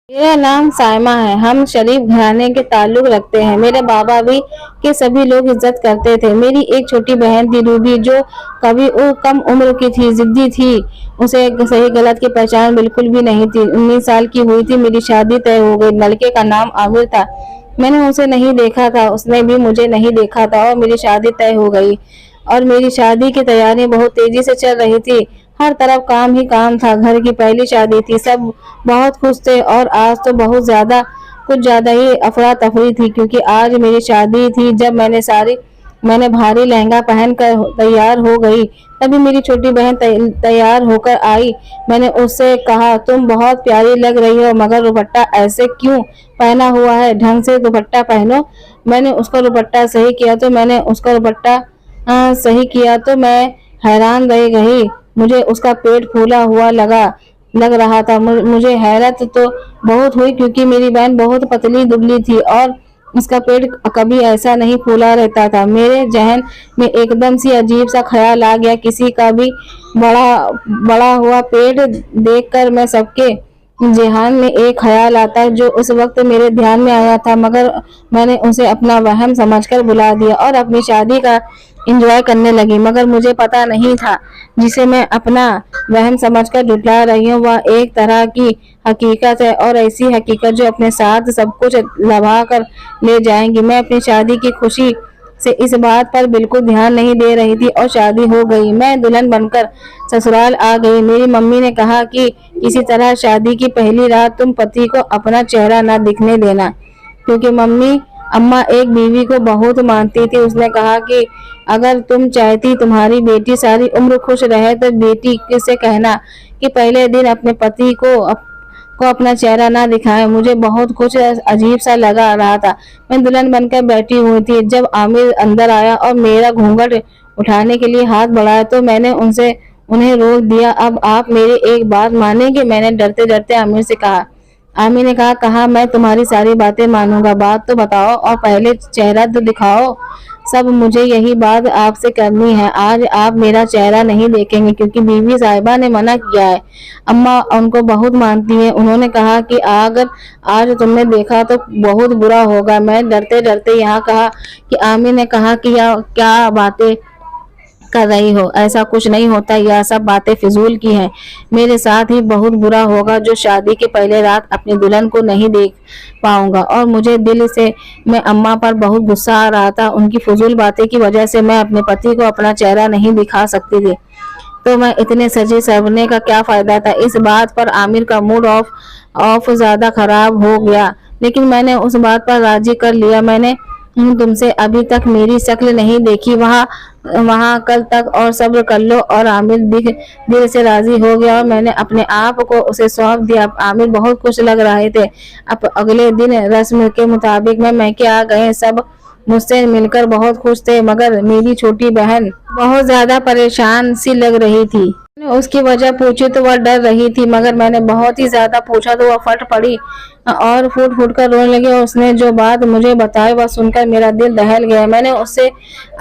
मेरा नाम सायमा है। हम शरीफ घराने के ताल्लुक रखते हैं। मेरे बाबा भी के सभी लोग इज्जत करते थे। मेरी एक छोटी बहन थी रूबी, जो कभी वो कम उम्र की थी, जिद्दी थी। उसे सही गलत की पहचान बिल्कुल भी नहीं थी। 19 साल की हुई थी, मेरी शादी तय हो गई। लड़के का नाम आमिर था। मैंने उसे नहीं देखा था, उसने भी मुझे नहीं देखा था, और मेरी शादी तय हो गई। और मेरी शादी की तैयारी बहुत तेजी से चल रही थी। हर तरफ काम ही काम था। घर की पहली शादी थी, सब बहुत खुश थे। और आज तो कुछ ज्यादा ही अफरा तफरी थी, क्योंकि आज मेरी शादी थी। जब मैंने भारी लहंगा पहनकर तैयार हो गई, तभी मेरी छोटी बहन तैयार होकर आई। मैंने उससे कहा, तुम बहुत प्यारी लग रही हो, मगर दुपट्टा ऐसे क्यों पहना हुआ है? ढंग से दुपट्टा पहनो। मैंने उसका दुपट्टा सही किया तो मैंने उसका दुपट्टा सही किया तो मैं हैरान रह गई। मुझे उसका पेट फूला हुआ लग रहा था। मुझे हैरत तो बहुत हुई, क्योंकि मेरी बहन बहुत पतली दुबली थी और उसका पेट कभी ऐसा नहीं फूला रहता था। मेरे जहन में एकदम सी अजीब सा ख्याल आ गया। किसी का भी बड़ा बड़ा हुआ पेट देखकर मैं सबके जेहान में एक ख्याल आता है, जो उस वक्त मेरे ध्यान में आया था, मगर मैंने उसे अपना वहम समझकर भुला दिया और अपनी शादी का एंजॉय करने लगी। मगर मुझे पता नहीं था, जिसे मैं अपना वहम समझकर झुठला रही हूँ, वह एक तरह की हकीकत है, और ऐसी हकीकत जो अपने साथ सब कुछ लभा कर ले जाएंगी। मैं अपनी शादी की खुशी से इस बात पर बिल्कुल ध्यान नहीं दे रही थी, और शादी हो गई। मैं दुल्हन बनकर ससुराल आ गई। मेरी मम्मी ने कहा कि किसी तरह शादी की पहली रात तुम पति को अपना चेहरा न दिखने देना, क्योंकि अम्मा एक बीवी को बहुत मानती थी। उसने कहा कि अगर तुम चाहती तुम्हारी बेटी सारी उम्र खुश रहे, तो बेटी से कहना कि पहले दिन अपने पति को अपना चेहरा ना दिखाए। मुझे बहुत कुछ अजीब सा लगा रहा था। मैं दुल्हन बनकर बैठी हुई थी। जब आमिर अंदर आया और मेरा घूंघट उठाने के लिए हाथ बढ़ाया, तो मैंने उन्हें रोक दिया। अब आप मेरी एक बात मानेंगे? मैंने डरते डरते आमिर से कहा। आमिर ने कहा, मैं तुम्हारी सारी बातें मानूंगा, बात तो बताओ और पहले चेहरा तो दिखाओ। सब मुझे यही बात आपसे करनी है। आज आप मेरा चेहरा नहीं देखेंगे, क्योंकि बीवी साहिबा ने मना किया है। अम्मा उनको बहुत मानती हैं। उन्होंने कहा कि अगर आज तुमने देखा तो बहुत बुरा होगा। मैं डरते डरते यहाँ कहा कि आमिर ने कहा कि क्या बातें कर रही हो, ऐसा कुछ नहीं होता, यह सब बातें फिजूल की हैं। मेरे साथ ही बहुत बुरा होगा, जो शादी के पहले रात अपनी दुल्हन को नहीं देख पाऊंगा। और मुझे दिल से मैं अम्मा पर बहुत गुस्सा आ रहा था। उनकी फजूल बातें की वजह से मैं अपने पति को अपना चेहरा नहीं दिखा सकती थी, तो मैं इतने सजे सवरने का क्या फायदा था? इस बात पर आमिर का मूड ऑफ ज्यादा खराब हो गया, लेकिन मैंने उस बात पर राजी कर लिया। मैंने तुमसे अभी तक मेरी शक्ल नहीं देखी, वहाँ कल तक और सब्र कर लो। और आमिर दिल से राजी हो गया, और मैंने अपने आप को उसे सौंप दिया। आमिर बहुत खुश लग रहे थे। अब अगले दिन रस्म के मुताबिक मैं मैके आ गए। सब मुझसे मिलकर बहुत खुश थे, मगर मेरी छोटी बहन बहुत ज्यादा परेशान सी लग रही थी। मैंने उसकी वजह पूछी तो वह डर रही थी, मगर मैंने बहुत ही ज्यादा पूछा तो वह फट पड़ी और फूट फूट कर रोने लगी। और उसने जो बात मुझे बताई, वह सुनकर मेरा दिल दहल गया। मैंने उससे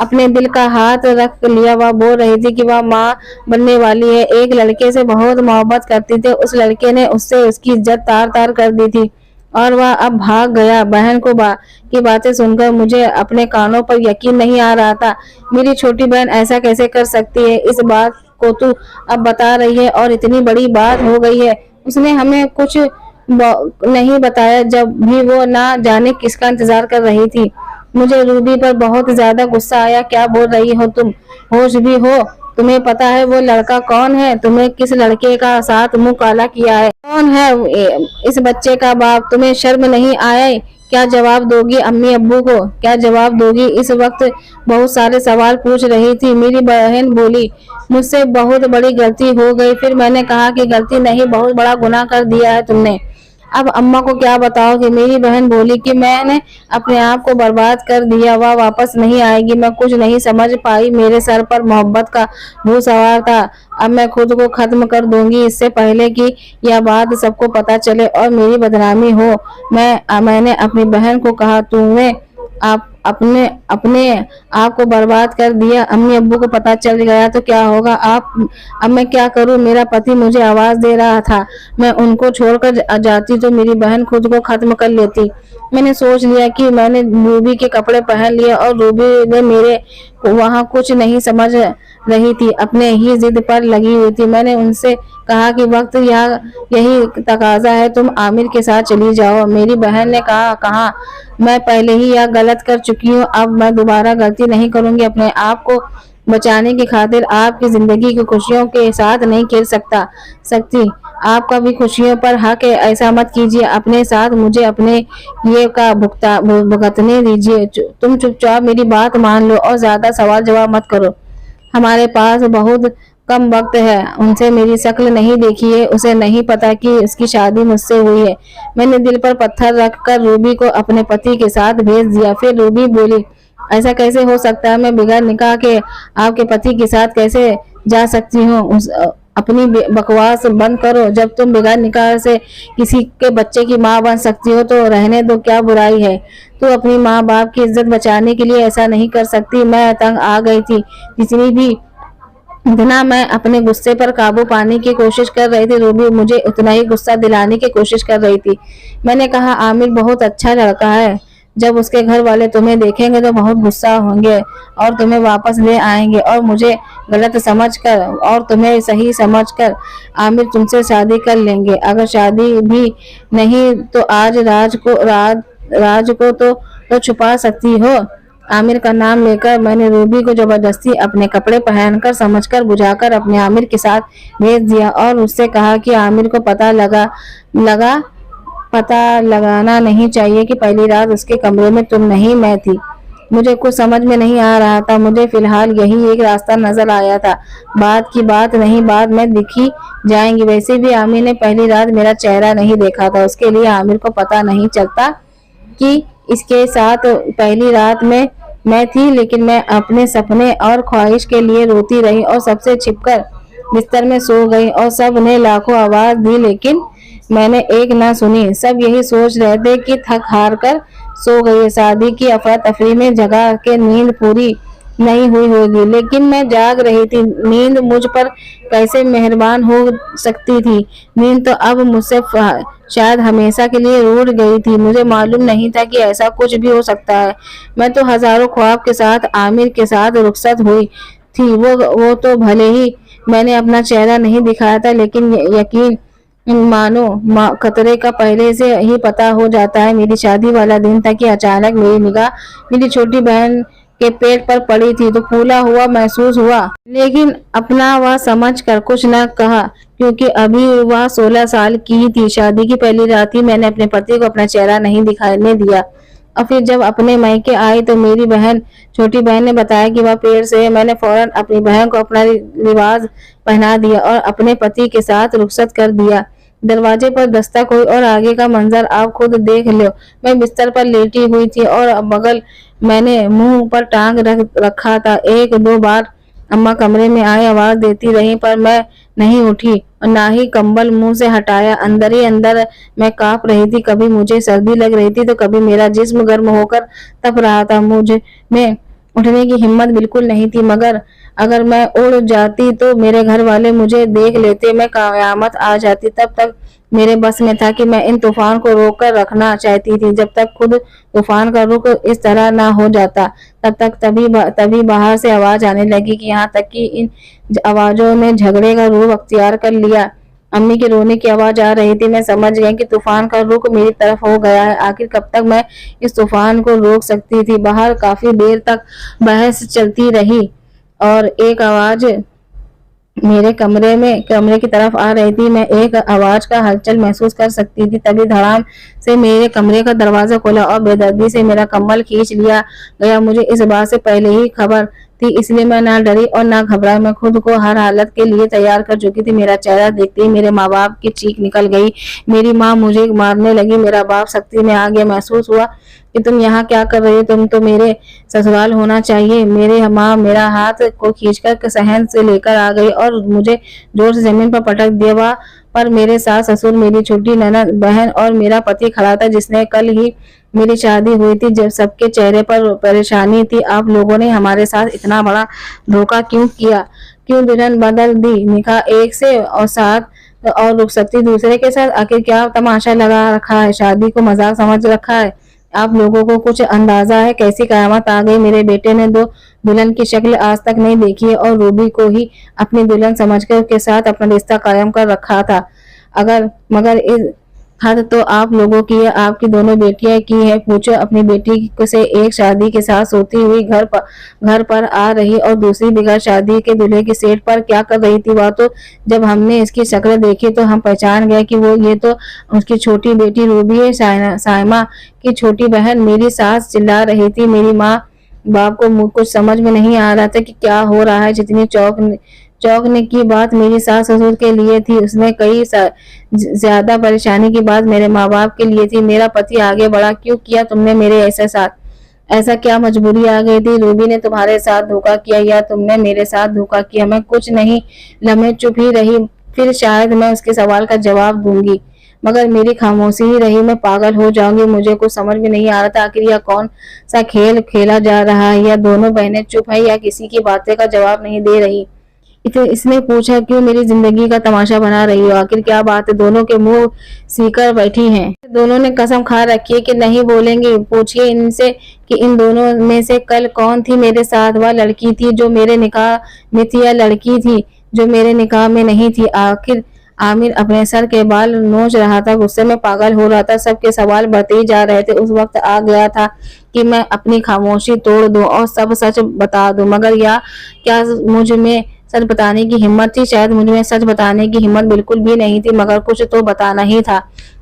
अपने दिल का हाथ रख लिया। वह बोल रही थी कि वह माँ बनने वाली है, एक लड़के से बहुत मोहब्बत करती थी। उस लड़के ने उससे उसकी इज्जत तार तार कर दी थी, और वह अब भाग गया। बहन की बातें सुनकर मुझे अपने कानों पर यकीन नहीं आ रहा था। मेरी छोटी बहन ऐसा कैसे कर सकती है? इस बात को तू अब बता रही है, और इतनी बड़ी बात हो गई है। उसने हमें कुछ नहीं बताया, जब भी वो ना जाने किसका इंतजार कर रही थी। मुझे रूबी पर बहुत ज्यादा गुस्सा आया। क्या बोल रही हो तुम? होश भी हो? तुम्हें पता है वो लड़का कौन है? तुम्हें किस लड़के का साथ मुंह काला किया है? कौन है इस बच्चे का बाप? तुम्हें शर्म नहीं आए? क्या जवाब दोगी अम्मी अब्बू को? क्या जवाब दोगी? इस वक्त बहुत सारे सवाल पूछ रही थी। मेरी बहन बोली, मुझसे बहुत बड़ी गलती हो गई। फिर मैंने कहा कि गलती नहीं, बहुत बड़ा गुनाह कर दिया है तुमने। अब अम्मा को क्या बताओगे? मेरी बहन बोली कि मैंने अपने आप को बर्बाद कर दिया, वह वापस नहीं आएगी। मैं कुछ नहीं समझ पाई। मेरे सर पर मोहब्बत का भूत सवार था। अब मैं खुद को खत्म कर दूंगी, इससे पहले कि यह बात सबको पता चले और मेरी बदनामी हो। मैंने अपनी बहन को कहा, आप अपने अपने आप को बर्बाद कर दिया। अम्मी अब्बू को पता चल गया तो क्या होगा? आप अब मैं क्या करूं? मेरा पति मुझे आवाज दे रहा था, मैं उनको छोड़कर जाती तो मेरी बहन खुद को खत्म कर लेती। मैंने सोच लिया कि मैंने रूबी के कपड़े पहन लिए और रूबी ने मेरे वहां कुछ नहीं समझ रही थी, अपने ही जिद पर लगी हुई थी। मैंने उनसे कहा कि वक्त यही तकाजा है, तुम आमिर के साथ चली जाओ। मेरी बहन ने कहा, कहा मैं पहले ही यह गलत कर चुकी हूँ, अब मैं दोबारा गलती नहीं करूंगी। अपने आप को बचाने की खातिर आपकी जिंदगी की खुशियों के साथ नहीं खेल सकती। आपका भी खुशियों पर हक है, ऐसा मत कीजिए अपने साथ, मुझे अपने ये का भुगतने दीजिए। तुम चुपचाप मेरी बात मान लो और ज्यादा सवाल जवाब मत करो। हमारे पास बहुत कम वक्त है। उनसे मेरी शक्ल नहीं देखी है, उसे नहीं पता कि उसकी शादी मुझसे हुई है। मैंने दिल पर पत्थर रखकर रूबी को अपने पति के साथ भेज दिया। फिर रूबी बोली, ऐसा कैसे हो सकता है? मैं बगैर निकाह के आपके पति के साथ कैसे जा सकती हूँ? अपनी बकवास बंद करो। जब तुम बगैर निकाह से किसी के बच्चे की माँ बन सकती हो तो रहने दो, क्या बुराई है? तू अपनी माँ बाप की इज्जत बचाने के लिए ऐसा नहीं कर सकती। मैं तंग आ गई थी। जितनी भी इतना मैं अपने गुस्से पर काबू पाने की कोशिश कर रही थी, रूबी मुझे उतना ही गुस्सा दिलाने की कोशिश कर रही थी। मैंने कहा, आमिर बहुत अच्छा लड़का है, जब उसके घर वाले तुम्हें देखेंगे तो बहुत गुस्सा होंगे और तुम्हें वापस ले आएंगे और मुझे गलत समझकर और तुम्हें सही समझकर आमिर तुमसे शादी कर लेंगे। अगर शादी भी नहीं तो आज राज को तो छुपा सकती हो। आमिर का नाम लेकर मैंने रूबी को जबरदस्ती अपने कपड़े पहनकर समझकर बुझाकर अपने आमिर के साथ भेज दिया और उससे कहा कि आमिर को लगा पता लगाना नहीं चाहिए कि पहली रात उसके कमरे में तुम नहीं मैं थी। मुझे कुछ समझ में नहीं आ रहा था। मुझे फिलहाल यही एक रास्ता नजर आया था। बात की बात नहीं, बाद में दिखी जाएंगी। वैसे भी आमिर ने पहली रात मेरा चेहरा नहीं देखा था, उसके लिए आमिर को पता नहीं चलता कि इसके साथ पहली रात में मैं थी। लेकिन मैं अपने सपने और ख्वाहिश के लिए रोती रही और सबसे छिपकर बिस्तर में सो गई और सब ने लाखों आवाज दी लेकिन मैंने एक ना सुनी। सब यही सोच रहे थे कि थक हार कर सो गई, शादी की अफरा तफरी में जगा के नींद पूरी नहीं हुई होगी, लेकिन मैं जाग रही थी। नींद मुझ पर कैसे मेहरबान हो सकती थी? नींद तो अब मुझसे शायद हमेशा के लिए रूठ गई थी। मुझे मालूम नहीं था कि ऐसा कुछ भी हो सकता है। मैं तो हजारों ख्वाब के साथ आमिर के साथ रुखसत हुई थी। वो तो भले ही मैंने अपना चेहरा नहीं दिखाया था, लेकिन यकीन मानो खतरे का पहले से ही पता हो जाता है। मेरी शादी वाला दिन था कि अचानक मेरी निगाह मेरी छोटी बहन के पेट पर पड़ी थी तो फूला हुआ महसूस हुआ, लेकिन अपना वह समझ कर कुछ न कहा क्योंकि अभी वह 16 साल की ही थी। शादी की पहली रात ही मैंने अपने पति को अपना चेहरा नहीं दिखाने दिया और फिर जब अपने मायके आई तो मेरी छोटी बहन ने बताया कि वह पेड़ से है। मैंने फौरन अपनी बहन को अपना लिबास पहना दिया और अपने पति के साथ रुखसत कर दिया। दरवाजे पर दस्तक हुई और आगे का मंजर आप खुद देख लो। मैं बिस्तर पर लेटी हुई थी और बगल मैंने मुंह पर टांग रखा था। एक दो बार अम्मा कमरे में आए, आवाज देती रही पर मैं नहीं उठी और ना ही कंबल मुंह से हटाया। अंदर ही अंदर मैं कांप रही थी। कभी मुझे सर्दी लग रही थी तो कभी मेरा जिस्म गर्म होकर तप रहा था। मुझे में उठने की हिम्मत बिल्कुल नहीं थी, मगर अगर मैं उड़ जाती तो मेरे घर वाले मुझे देख लेते, मैं कयामत आ जाती। तब तक मेरे बस में था कि मैं इन तूफान को रोक कर रखना चाहती थी जब तक खुद तूफान का रुख इस तरह ना हो जाता। तभी बाहर से आवाज आने लगी कि यहाँ तक कि इन आवाजों ने झगड़े का रूप अख्तियार कर लिया। अम्मी के रोने की आवाज आ रही थी। मैं समझ गई कि तूफान का रुख मेरी तरफ हो गया है। आखिर कब तक मैं इस तूफान को रोक सकती थी? बाहर काफी देर तक बहस चलती रही और एक आवाज मेरे कमरे की तरफ आ रही थी। मैं एक आवाज का हलचल महसूस कर सकती थी। तभी धड़ाम से मेरे कमरे का दरवाजा खोला और बेदर्दी से मेरा कंबल खींच लिया गया। मुझे इस बात से पहले ही खबर थी, इसलिए मैं ना डरी और ना घबराई। मैं खुद को हर हालत के लिए तैयार कर चुकी थी। मेरा चेहरा देखते ही मेरे माँ बाप की चीख निकल गई। मेरी माँ मुझे मारने लगी। मेरा बाप सख्ती में आ गया। महसूस हुआ कि तुम यहाँ क्या कर रही हो? तुम तो मेरे ससुराल होना चाहिए। मेरे माँ मेरा हाथ को खींचकर सहन से लेकर आ गई और मुझे जोर से जमीन पर पटक दिया। पर मेरे सास ससुर, मेरी छोटी ननद बहन और मेरा पति खड़ा था जिसने कल ही मेरी शादी हुई थी जब सबके चेहरे पर परेशानी थी। आप लोगों ने हमारे साथ इतना बड़ा धोखा क्यों किया? क्यों दुल्हन बदल दी? निकाह एक से और साथ और रुखसती दूसरे के साथ। आखिर क्या तमाशा लगा रखा है? शादी को मजाक समझ रखा है? आप लोगों को कुछ अंदाजा है कैसी कयामत आ गई? मेरे बेटे ने दो दुल्हन की शक्ल आज तक नहीं देखी है और रूबी को ही अपनी दुल्हन समझकर उसके साथ अपना रिश्ता कायम कर रखा था। अगर मगर इस हद तो आप लोगों की है, आपकी दोनों बेटियां की है। पूछो अपनी बेटी से, एक शादी के साथ सोती हुई घर पर आ रही और दूसरी बगैर शादी के दूल्हे की सेट पर क्या कर रही थी। वह तो जब हमने इसकी शक्ल देखी तो हम पहचान गए कि वो ये तो उसकी छोटी बेटी रूबी है, सायमा की छोटी बहन। मेरी सास चिल्ला रही थी। मेरी माँ बाप को कुछ समझ में नहीं आ रहा था कि क्या हो रहा है। जितनी चौंकने की बात मेरी सास ससुर के लिए थी, उसमें कई ज्यादा परेशानी की बात मेरे माँ बाप के लिए थी। मेरा पति आगे बढ़ा, क्यों किया तुमने मेरे ऐसे साथ? ऐसा क्या मजबूरी आ गई थी? रूबी ने तुम्हारे साथ धोखा किया या तुमने मेरे साथ धोखा किया? मैं कुछ नहीं लम्हे चुप ही रही। फिर शायद मैं उसके सवाल का जवाब दूंगी, मगर मेरी खामोशी ही रही। मैं पागल हो जाऊंगी। मुझे कुछ समझ में नहीं आ रहा था आखिर यह कौन सा खेल खेला जा रहा है। या दोनों बहनें चुप है या किसी की बातें का जवाब नहीं दे रही। इसने पूछा, क्यों मेरी जिंदगी का तमाशा बना रही हो? आखिर क्या बात है? दोनों के मुंह सीकर बैठी हैं। दोनों ने कसम खा रखी है कि नहीं बोलेंगी। पूछिए इनसे कि इन दोनों में से कल कौन थी मेरे साथ? वह लड़की थी जो मेरे निकाह में थी या लड़की थी जो मेरे निकाह में नहीं थी? आखिर आमिर अपने सर के बाल नोच रहा था, गुस्से में पागल हो रहा था। सबके सवाल बढ़ते ही जा रहे थे। उस वक्त आ गया था कि मैं अपनी खामोशी तोड़ दूं और सब सच बता दूं। मगर या क्या मुझ में सच बताने की हिम्मत थी? शायद मुझ में सच बताने की हिम्मत बिल्कुल भी नहीं थी, मगर कुछ तो बताना ही था।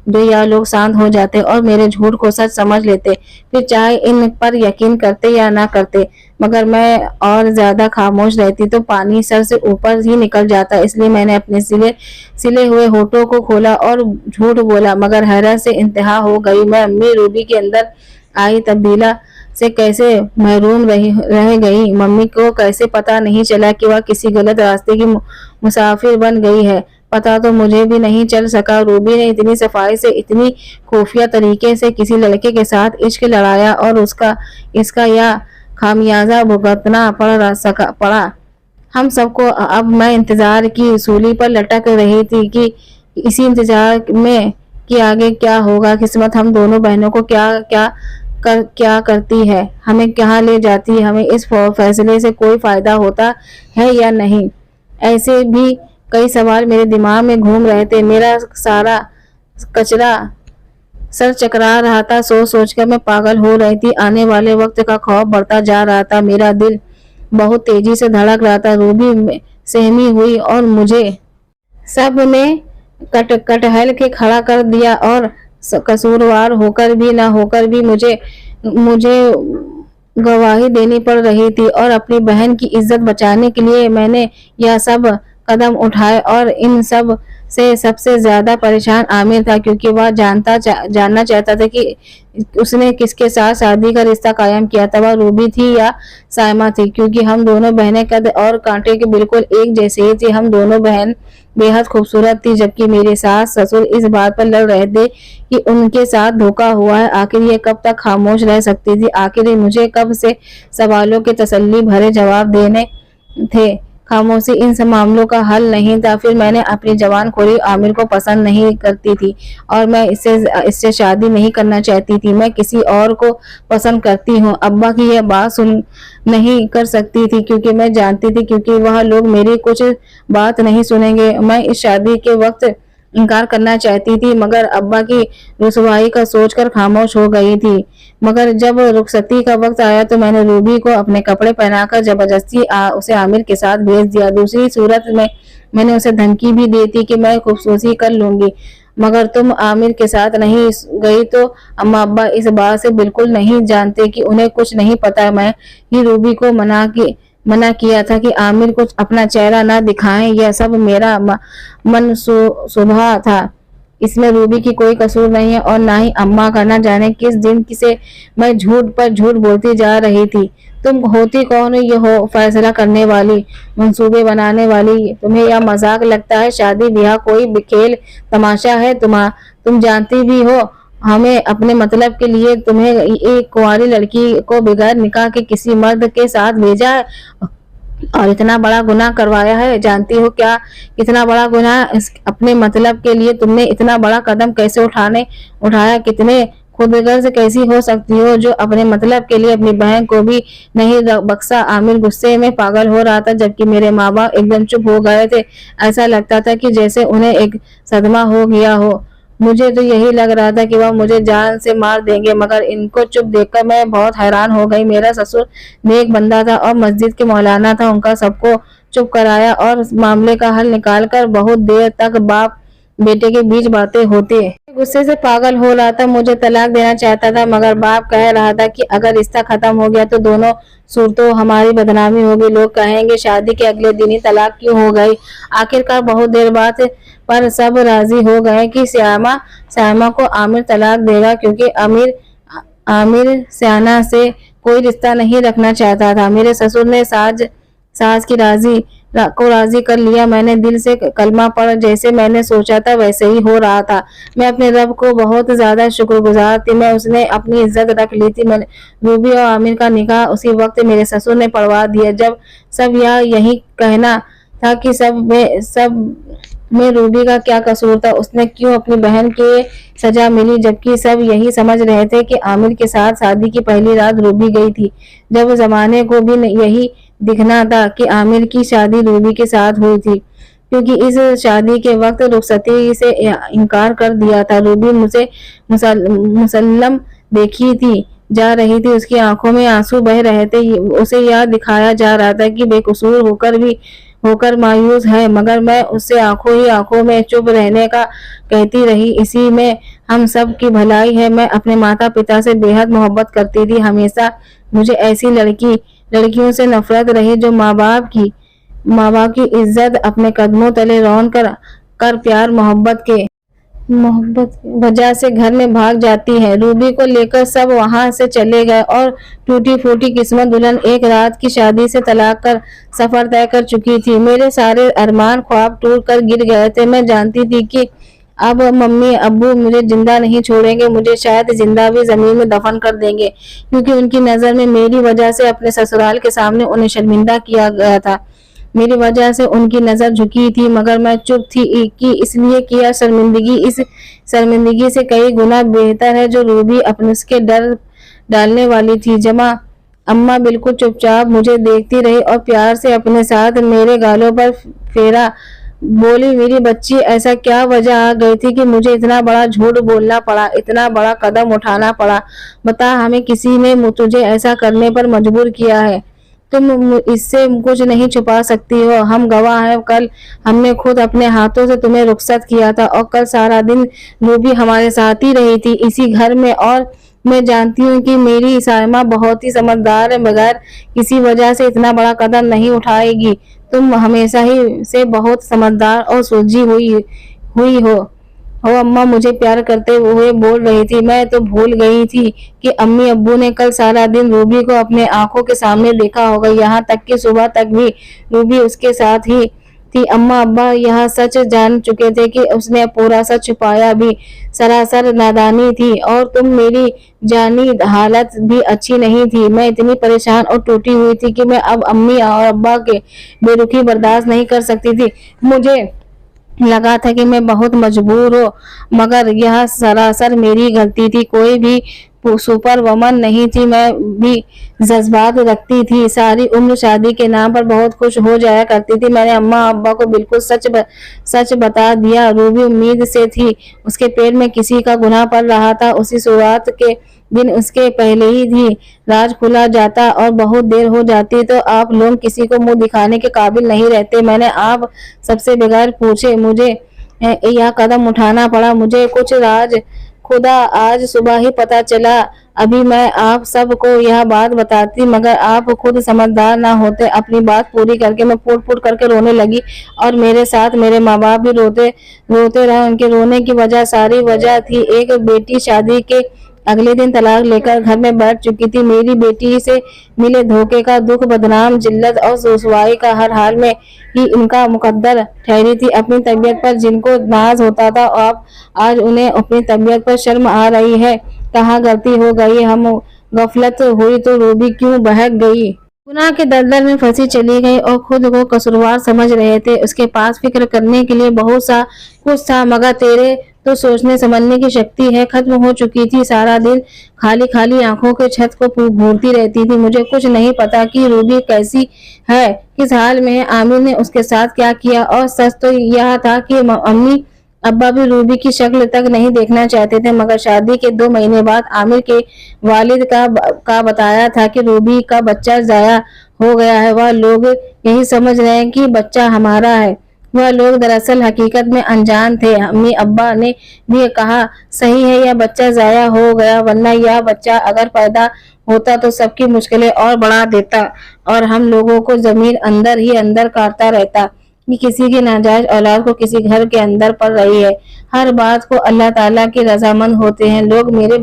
जो या लोग शांत हो जाते और मेरे झूठ को सच समझ लेते, फिर चाहे इन पर यकीन करते या ना करते। मगर मैं और ज्यादा खामोश रहती तो पानी सर से ऊपर ही निकल जाता। इसलिए मैंने अपने सिले हुए होठों को खोला और झूठ बोला, मगर हैरत से इंतहा हो गई। मैं अम्मी रूबी के अंदर आई तब्दीला से कैसे महरूम रह गई। मम्मी को कैसे पता नहीं चला कि वह किसी गलत रास्ते की मुसाफिर बन गई है? पता तो मुझे भी नहीं चल सका। रूबी ने इतनी सफाई से, इतनी खुफिया तरीके से किसी लड़के के साथ इश्क लड़ाया और इसका यह खामियाजा भुगतना पड़ा हम सबको। अब मैं इंतजार की सूली पर लटक रही थी कि इसी इंतजार में कि आगे क्या होगा। किस्मत हम दोनों बहनों को क्या करती है, हमें कहाँ ले जाती है, हमें इस फैसले से कोई फायदा होता है या नहीं। ऐसे भी कई सवाल मेरे दिमाग में घूम रहे थे। मेरा सारा कचरा सर चकरा रहा था। सोच सोचकर मैं पागल हो रही थी। आने वाले वक्त का खौफ बढ़ता जा रहा था। मेरा दिल बहुत तेजी से धड़क रहा था। रूबी सहमी हुई और मुझे सब ने कटहल के खड़ा कर दिया और कसूरवार होकर भी ना होकर भी मुझे गवाही देनी पड़ रही थी। और अपनी बहन की इज्जत बचाने के लिए मैंने यह सब कदम उठाए। और इन सब से सबसे ज्यादा परेशान आमिर था, क्योंकि वह जानना चाहता था कि उसने किसके साथ शादी का रिश्ता कायम किया था। वह रूबी थी या सायमा थी, क्योंकि हम दोनों बहनें कद और कांटे के बिल्कुल एक जैसे ही थी। हम दोनों बहन बेहद खूबसूरत थी, जबकि मेरे सास ससुर इस बात पर लड़ रहे थे कि उनके साथ धोखा हुआ है। आखिर ये कब तक खामोश रह सकती थी? आखिर मुझे कब से सवालों के तसल्ली भरे जवाब देने थे? खामोशी इन सब मामलों का हल नहीं था। फिर मैंने अपनी जवानखोरी आमिर को पसंद नहीं करती थी और मैं इससे शादी नहीं करना चाहती थी। मैं किसी और को पसंद करती हूँ। अब्बा की यह बात सुन नहीं कर सकती थी, क्योंकि मैं जानती थी क्योंकि वह लोग मेरी कुछ बात नहीं सुनेंगे। मैं इस शादी के वक्त इनकार करना चाहती थी, मगर अब्बा की रुसवाई का सोचकर खामोश हो गई थी। मगर जब रुखसती का वक्त आया तो मैंने रूबी को अपने कपड़े पहनाकर जबरदस्ती उसे आमिर के साथ भेज दिया। दूसरी सूरत में मैंने उसे धमकी भी दी थी कि मैं खूबसूरती कर लूंगी, मगर तुम आमिर के साथ नहीं गई तो अम्मा अब्बा इस बात से बिल्कुल नहीं जानते कि उन्हें कुछ नहीं पता। मैं ही रूबी को मना किया था कि आमिर को अपना चेहरा ना दिखाएं। यह सब मेरा मन सुबह था। इसमें रूबी की कोई कसूर नहीं है और ना ही अम्मा का। ना जाने किस दिन किसे मैं झूठ पर झूठ बोलती जा रही थी। तुम होती कौन हो ये हो फैसला करने वाली, मंसूबे बनाने वाली? तुम्हें यह मजाक लगता है? शादी ब्याह कोई खेल तमाशा है? तुम जानती भी हो हमें अपने मतलब के लिए तुम्हें एक कुंवारी लड़की को बगैर निकाह के किसी मर्द के साथ भेजा है और इतना बड़ा गुनाह करवाया है। जानती हो क्या कितना बड़ा गुनाह अपने मतलब के लिए तुमने इतना बड़ा कदम कैसे उठाया। कितने खुदगर्ज कैसी हो सकती हो जो अपने मतलब के लिए अपनी बहन को भी नहीं बख्शा। आमिर गुस्से में पागल हो रहा था जबकि मेरे माँ बाप एकदम चुप हो गए थे। ऐसा लगता था कि जैसे उन्हें एक सदमा हो गया हो। मुझे तो यही लग रहा था कि वह मुझे जान से मार देंगे, मगर इनको चुप देखकर मैं बहुत हैरान हो गई। मेरा ससुर नेक बंदा था और मस्जिद के मौलाना था। उनका सबको चुप कराया और मामले का हल निकालकर बहुत देर तक बाप बेटे के बीच बातें होती। गुस्से से पागल हो रहा था। मुझे तलाक देना चाहता था मगर बाप कह रहा था कि अगर रिश्ता खत्म हो गया तो दोनों सूरतों हमारी बदनामी होगी। लोग कहेंगे शादी के अगले दिन ही तलाक क्यों हो गई। आखिरकार बहुत देर बाद पर सब राजी हो गए कि श्यामा को आमिर तलाक देगा क्योंकि आमिर श्याना से कोई रिश्ता नहीं रखना चाहता था। मेरे ससुर ने सास की राजी कर लिया। मैंने दिल से कलमा पढ़ जैसे मैंने सोचा था वैसे ही हो रहा था। मैं अपने रब को बहुत ज्यादा शुक्रगुजार थी। मैं उसने अपनी इज्जत रख ली थी। मैंने रूबी और आमिर का निकाह उसी वक्त मेरे ससुर ने पढ़वा दिया। जब सब यही कहना था कि सब में रूबी का क्या कसूर था, उसने क्यों अपनी बहन के सजा मिली, जबकि सब यही समझ रहे थे कि आमिर के साथ शादी की पहली रात रूबी गई थी। जब जमाने को भी यही दिखना था कि आमिर की शादी रूबी के साथ हुई थी क्योंकि इस शादी के वक्त रुखसती से इनकार कर दिया था। रूबी मुझे मुसल्लम देखी थी जा रही थी। उसकी आंखों में आंसू बह रहे थे। उसे यह दिखाया जा रहा था कि बेकसूर होकर मायूस है, मगर मैं उससे आंखों में चुप रहने का कहती रही। इसी में हम सब की भलाई है। मैं अपने माता पिता से बेहद मोहब्बत करती थी। हमेशा मुझे ऐसी लड़कियों से नफरत रही जो माँ बाप की इज्जत अपने कदमों तले रौन कर प्यार मोहब्बत वजह से घर में भाग जाती है। रूबी को लेकर सब वहां से चले गए और टूटी फूटी किस्मत दुल्हन एक रात की शादी से तलाक कर सफर तय कर चुकी थी। मेरे सारे अरमान ख्वाब टूट कर गिर गए थे। मैं जानती थी कि अब मम्मी अब्बू मुझे जिंदा नहीं छोड़ेंगे, मुझे शायद जिंदा भी जमीन में दफन कर देंगे क्योंकि उनकी नजर में मेरी वजह से अपने ससुराल के सामने उन्हें शर्मिंदा किया गया था। मेरी वजह से उनकी नजर झुकी थी मगर मैं चुप थी कि इसलिए किया इस शर्मिंदगी से कई गुना बेहतर है जो रूबी अपने उसके डर डालने वाली थी। अम्मा बिल्कुल चुपचाप मुझे देखती रही और प्यार से अपने साथ मेरे गालों पर फेरा बोली, मेरी बच्ची ऐसा क्या वजह आ गई थी कि मुझे इतना बड़ा झूठ बोलना पड़ा, इतना बड़ा कदम उठाना पड़ा। बता, हमें किसी ने तुझे ऐसा करने पर मजबूर किया है। तुम इससे कुछ नहीं छुपा सकती हो। हम गवाह हैं। कल हमने खुद अपने हाथों से तुम्हें रुखसत किया था और कल सारा दिन रूबी हमारे साथ ही रही थी इसी घर में। और मैं जानती हूँ कि मेरी सायमा बहुत ही समझदार है, बगैर किसी वजह से इतना बड़ा कदम नहीं उठाएगी। तुम हमेशा ही से बहुत समझदार और सुलझी हुई हो। अम्मा मुझे प्यार करते हुए बोल रही थी। मैं तो भूल गई थी कि अम्मी अब्बू ने कल सारा दिन रूबी को अपने आंखों के सामने देखा होगा। यहाँ तक कि सुबह तक भी रूबी उसके साथ ही थी। अम्मा अब्बा यह सच जान चुके थे कि उसने पूरा सच छुपाया भी सरासर नादानी थी। और तुम मेरी जानी हालत भी अच्छी नहीं थी। मैं इतनी परेशान और टूटी हुई थी कि मैं अब अम्मी और अब्बा के बेरुखी बर्दाश्त नहीं कर सकती थी। मुझे लगा था कि मैं बहुत मजबूर हो, मगर यह सरासर मेरी गलती थी। कोई भी सुपर वुमन नहीं थी। मैं भी जज्बात रखती थी। सारी उम्र शादी के नाम पर बहुत खुश हो जाया करती थी। मैंने अम्मा अब्बा को बिल्कुल सच बता दिया। रूबी उम्मीद से थी। उसके पेट में किसी का गुनाह पड़ रहा था। उसी शुरुआत के दिन उसके पहले ही थी राज खुला जाता और बहुत देर हो जाती तो आप लोग किसी को मुंह दिखाने के काबिल नहीं रहते। मैंने आप सबसे बगैर पूछे मुझे यह कदम उठाना पड़ा। मुझे कुछ राज खुदा आज सुबह ही पता चला। अभी मैं आप सबको यह बात बताती मगर आप खुद समझदार ना होते। अपनी बात पूरी करके मैं फूट फूट करके रोने लगी और मेरे साथ मेरे माँ बाप भी रोते रहे। उनके रोने की सारी वजह थी एक बेटी शादी के अगले दिन तलाक लेकर घर में बैठ चुकी थी। मेरी बेटी से मिले धोखे का दुख, बदनाम, जिल्लत और रुसवाई का हर हाल में ही इनका मुकद्दर ठहरी थी। अपनी तबीयत पर जिनको नाज होता था, अब आज उन्हें अपनी तबीयत पर शर्म आ रही है। कहाँ गलती हो गई, हम गफलत हुई तो रूबी क्यों बहक गई। गुनाह के दलदल में फंसी चली गई और खुद को कसूरवार समझ रहे थे। उसके पास फिक्र करने के लिए बहुत सा कुछ था, मगर तेरे तो सोचने समझने की शक्ति है खत्म हो चुकी थी। सारा दिन खाली खाली आंखों के छत को घूरती रहती थी। मुझे कुछ नहीं पता कि रूबी कैसी है, किस हाल में है, आमिर ने उसके साथ क्या किया। और सच तो यह था कि अम्मी अब्बा भी रूबी की शक्ल तक नहीं देखना चाहते थे। मगर शादी के 2 महीने बाद आमिर के वालिद का बताया था कि रूबी का बच्चा जाया हो गया है। वह लोग यही समझ रहे हैं कि बच्चा हमारा है। वह लोग दरअसल हकीकत में अनजान थे। अम्मी अब्बा ने भी कहा, सही है, यह बच्चा जाया हो गया, वरना यह बच्चा अगर पैदा होता तो सबकी मुश्किलें और बढ़ा देता और हम लोगों को जमीन अंदर ही अंदर काटता रहता कि किसी की नाजायज औलाद को किसी घर के अंदर पड़ रही है। हर बात को अल्लाह ताला की रजामंद होते हैं। लोग मेरे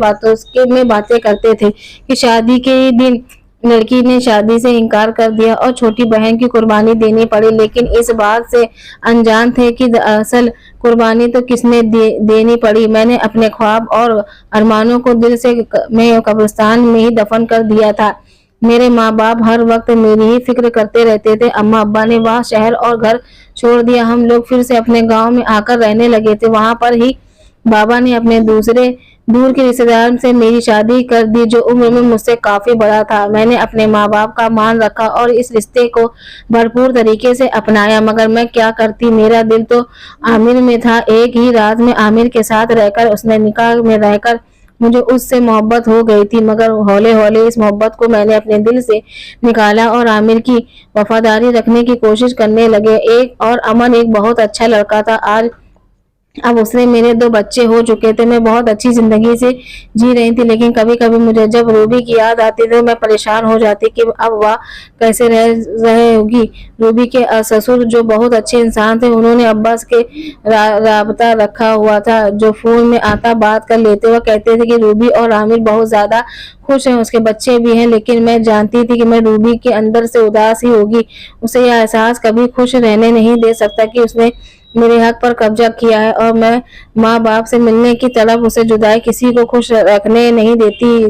में बातें करते थे कि शादी के दिन लड़की ने शादी से इनकार कर दिया और छोटी बहन की कुर्बानी देनी पड़ी, लेकिन इस बात से अनजान थे कि असल कुर्बानी तो किसने देनी पड़ी। मैंने अपने ख्वाब और अरमानों को दिल से में कब्रिस्तान में ही दफन कर दिया था। मेरे माँ बाप हर वक्त मेरी ही फिक्र करते रहते थे। अम्मा अब्बा ने वहाँ शहर और घर छोड़ दिया। हम लोग फिर से अपने गांव में आकर रहने लगे थे। वहाँ पर ही बाबा ने अपने दूर के रिश्तेदार से मेरी शादी कर दी, जो उम्र में मुझसे काफी बड़ा था। मैंने अपने माँ बाप का मान रखा और इस रिश्ते को भरपूर तरीके से अपनाया। मगर मैं क्या करती, मेरा दिल तो आमिर में था। एक ही रात में आमिर के साथ रहकर, उसने निकाह में रहकर मुझे उससे मोहब्बत हो गई थी। मगर हौले हौले इस मोहब्बत को मैंने अपने दिल से निकाला और आमिर की वफादारी रखने की कोशिश करने लगे। अमन एक बहुत अच्छा लड़का था। अब उससे मेरे 2 बच्चे हो चुके थे। मैं बहुत अच्छी जिंदगी से जी रही थी, लेकिन कभी कभी मुझे जब रूबी की याद आती तो मैं परेशान हो जाती कि अब वह कैसे रहे होगी। रूबी के ससुर जो बहुत अच्छे इंसान थे, उन्होंने अब्बास के राबता रखा हुआ था, जो फोन में आता बात कर लेते। वह कहते थे कि रूबी और आमिर बहुत ज्यादा खुश हैं, उसके बच्चे भी हैं, लेकिन मैं जानती थी कि मैं रूबी के अंदर से उदास ही होगी। उसे यह एहसास कभी खुश रहने नहीं दे सकता कि उसने मेरे हक पर कब्जा किया है और मैं माँ बाप से मिलने की तड़प उसे जुदाई किसी को खुश रखने नहीं देती।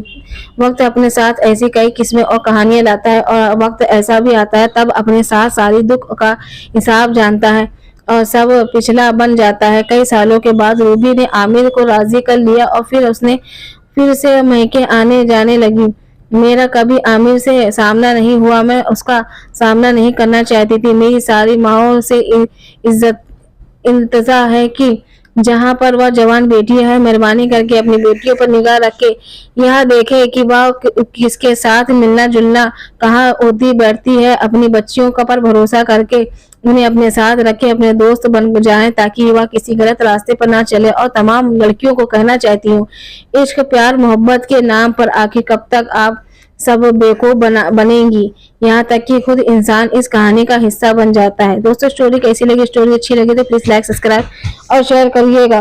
वक्त अपने साथ ऐसी कई किस्में और कहानियां लाता है और वक्त ऐसा भी आता है तब अपने साथ सारी दुख का हिसाब जानता है और सब पिछला बन जाता है। कई सालों के बाद रूबी ने आमिर को राजी कर लिया और फिर से महके आने जाने लगी। मेरा कभी आमिर से सामना नहीं हुआ, मैं उसका सामना नहीं करना चाहती थी। मेरी सारी माओ से इज्जत इल्तजा है कि जहाँ पर वह जवान बेटी है, मेहरबानी करके अपनी बेटियों पर निगाह रख के यह देखे कि वह किसके साथ मिलना जुलना कहाँ होती बैठती है। अपनी बच्चियों का पर भरोसा करके उन्हें अपने साथ रखे, अपने दोस्त बन जाएं, ताकि वह किसी गलत रास्ते पर ना चले। और तमाम लड़कियों को कहना चाहती हूँ, इश्क प्यार मोहब्बत के नाम पर आखिर कब तक आप सब बेवकूफ बनेंगी, यहाँ तक कि खुद इंसान इस कहानी का हिस्सा बन जाता है। दोस्तों, स्टोरी कैसी लगी? स्टोरी अच्छी लगी तो प्लीज लाइक, सब्सक्राइब और शेयर करिएगा।